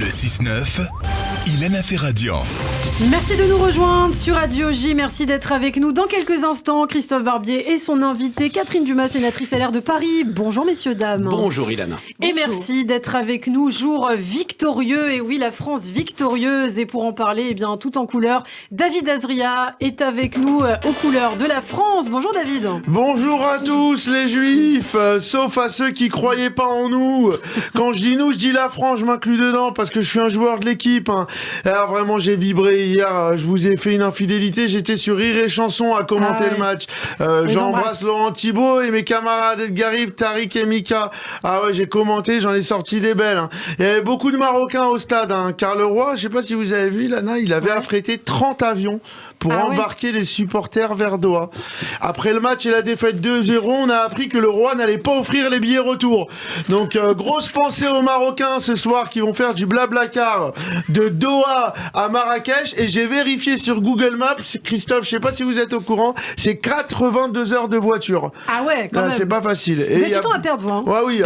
Le 6-9, Ilana Ferradian. Merci de nous rejoindre sur Radio J. Merci d'être avec nous. Dans quelques instants, Christophe Barbier et son invité Catherine Dumas, sénatrice LR de Paris. Bonjour messieurs, dames. Bonjour Ilana. Et merci d'être avec nous. Jour victorieux. Et oui, la France victorieuse. Et pour en parler, eh bien, tout en couleur, David Azria est avec nous aux couleurs de la France. Bonjour David. Bonjour à tous les juifs, sauf à ceux qui croyaient pas en nous. Quand je dis nous, je dis la France, je m'inclus dedans parce que je suis un joueur de l'équipe. Alors vraiment, j'ai vibré hier, je vous ai fait une infidélité, j'étais sur Rire et Chanson à commenter le match. J'embrasse Laurent Thibault et mes camarades Edgar Rive, Tariq et Mika. Ah ouais, j'ai commenté, j'en ai sorti des belles. Il y avait beaucoup de Marocains au stade, car le roi, je sais pas si vous avez vu, Lana, il avait affrété 30 avions pour embarquer les supporters vers Doha. Après le match et la défaite 2-0, on a appris que le roi n'allait pas offrir les billets retour. Donc grosse pensée aux Marocains ce soir qui vont faire du blablacar de Doha à Marrakech. Et j'ai vérifié sur Google Maps, Christophe, je sais pas si vous êtes au courant, c'est 82 heures de voiture. Ah ouais, quand même. C'est pas facile. Vous avez du temps à perdre, vous. Ouais, oui.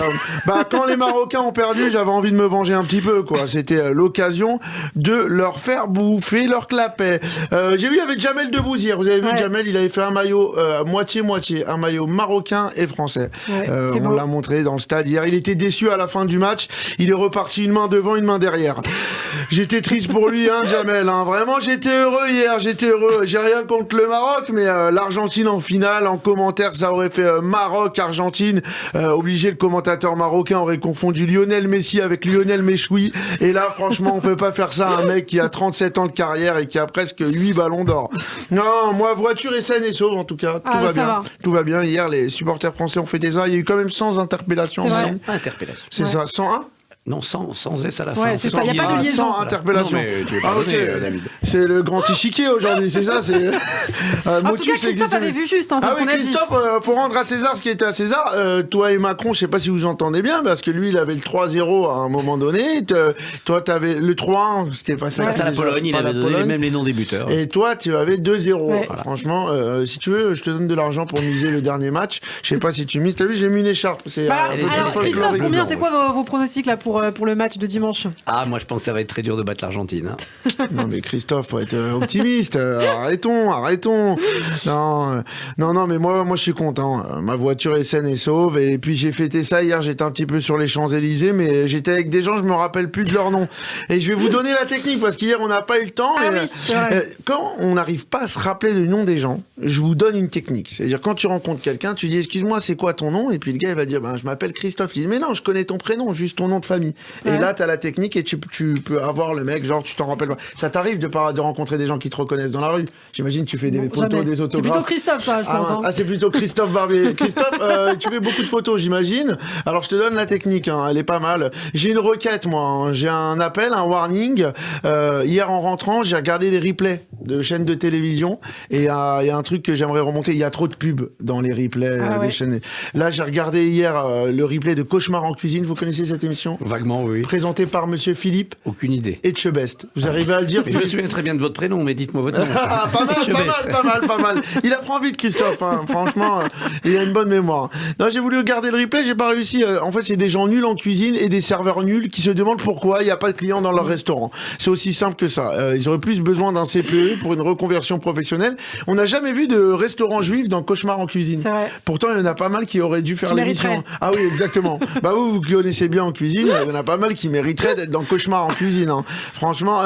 Quand les Marocains ont perdu, j'avais envie de me venger un petit peu, quoi. C'était l'occasion de leur faire bouffer leur clapet. J'ai vu avec Jamel Debbouze hier. Vous avez vu, Jamel, il avait fait un maillot moitié-moitié, un maillot marocain et français. On l'a montré dans le stade hier. Il était déçu à la fin du match. Il est reparti une main devant, une main derrière. J'étais triste pour lui, Jamel. Vraiment, j'étais heureux hier. J'étais heureux. J'ai rien contre le Maroc, mais l'Argentine en finale, en commentaire, ça aurait fait Maroc-Argentine. Obligé, le commentateur marocain aurait confondu Lionel Messi avec Lionel Méchoui. Et là, franchement, on peut pas faire ça à un mec qui a 37 ans de carrière et qui a presque 8 ballons d'or. Non, moi, voiture est saine et sauve, en tout cas. Tout va bien. Tout va bien. Hier, les supporters français ont fait des arrêts. Il y a eu quand même 100 interpellations. C'est vrai. Interpellation. C'est ça, 101 Non, sans S à la fin. Ouais, c'est ça, il n'y a pas de liaison. 100 interpellations. Non, mais tu es pardonné, David. C'est le grand échiquier aujourd'hui, c'est ça. C'est. En tout cas, Christophe avait vu juste, c'est ce qu'on a dit. Christophe, faut rendre à César ce qui était à César. Toi et Macron, je sais pas si vous entendez bien, parce que lui, il avait le 3-0 à un moment donné. Toi, tu avais le 3-1, ce qui est facile. Face à la Pologne, il avait donné même les noms des buteurs. Et toi, tu avais 2-0. Ouais. Voilà. Franchement, si tu veux, je te donne de l'argent pour miser le dernier match. Je sais pas si tu mises. T'as vu, j'ai mis une écharpe. Alors, Christophe, combien, c'est quoi vos pronostics là pour le match de dimanche? Ah, moi je pense que ça va être très dur de battre l'Argentine. Non mais Christophe, faut être optimiste. Arrêtons. Non, mais moi je suis content. Ma voiture est saine et sauve. Et puis j'ai fêté ça hier. J'étais un petit peu sur les Champs-Élysées, mais j'étais avec des gens, je me rappelle plus de leur nom. Et je vais vous donner la technique parce qu'hier on n'a pas eu le temps. Quand on n'arrive pas à se rappeler le nom des gens, je vous donne une technique. C'est-à-dire quand tu rencontres quelqu'un, tu dis excuse-moi, c'est quoi ton nom? Et puis le gars il va dire je m'appelle Christophe. Il dit mais non, je connais ton prénom, juste ton nom de famille. Et là t'as la technique et tu peux avoir le mec, genre tu t'en rappelles pas. Ça t'arrive de rencontrer des gens qui te reconnaissent dans la rue? J'imagine tu fais des photos, des autographes. C'est plutôt Christophe ça, je pense. C'est plutôt Christophe Barbier. Christophe, tu fais beaucoup de photos, j'imagine. Alors je te donne la technique, elle est pas mal. J'ai une requête moi, j'ai un appel, un warning. Hier en rentrant, j'ai regardé des replays de chaînes de télévision et il y a un truc que j'aimerais remonter. Il y a trop de pubs dans les replays des chaînes. Là j'ai regardé hier le replay de Cauchemar en cuisine. Vous connaissez cette émission? Vaguement, oui. Présenté par Monsieur Philippe. Aucune idée. Etchebest. Vous arrivez à le dire? Mais je me souviens très bien de votre prénom, mais dites-moi votre nom. Pas mal. Il apprend vite, Christophe. Franchement, il a une bonne mémoire. Non, j'ai voulu regarder le replay, j'ai pas réussi. En fait, c'est des gens nuls en cuisine et des serveurs nuls qui se demandent pourquoi il n'y a pas de clients dans leur restaurant. C'est aussi simple que ça. Ils auraient plus besoin d'un CPE pour une reconversion professionnelle. On n'a jamais vu de restaurant juif dans Cauchemar en cuisine. C'est vrai. Pourtant, il y en a pas mal qui auraient dû faire l'émission. Ah oui, exactement. Vous connaissez bien en cuisine. Il y en a pas mal qui mériteraient d'être dans Cauchemar en cuisine. Franchement,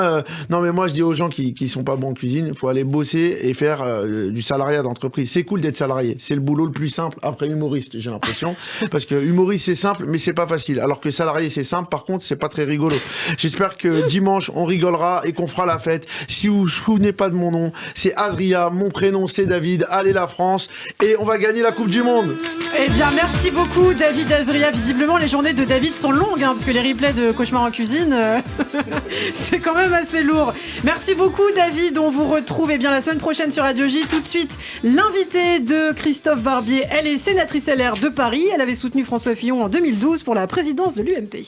non mais moi je dis aux gens qui sont pas bons en cuisine, il faut aller bosser et faire du salariat d'entreprise. C'est cool d'être salarié, c'est le boulot le plus simple après humoriste, j'ai l'impression, parce que humoriste c'est simple mais c'est pas facile, alors que salarié c'est simple, par contre c'est pas très rigolo. J'espère que dimanche on rigolera et qu'on fera la fête. Si vous vous souvenez pas de mon nom, c'est Azria, mon prénom c'est David, allez la France et on va gagner la Coupe du Monde. Eh bien merci beaucoup David Azria. Visiblement les journées de David sont longues parce que les replays de Cauchemar en cuisine c'est quand même assez lourd. Merci beaucoup David, on vous retrouve la semaine prochaine sur Radio J. Tout de suite, l'invitée de Christophe Barbier, elle est sénatrice LR de Paris, elle avait soutenu François Fillon en 2012 pour la présidence de l'UMP.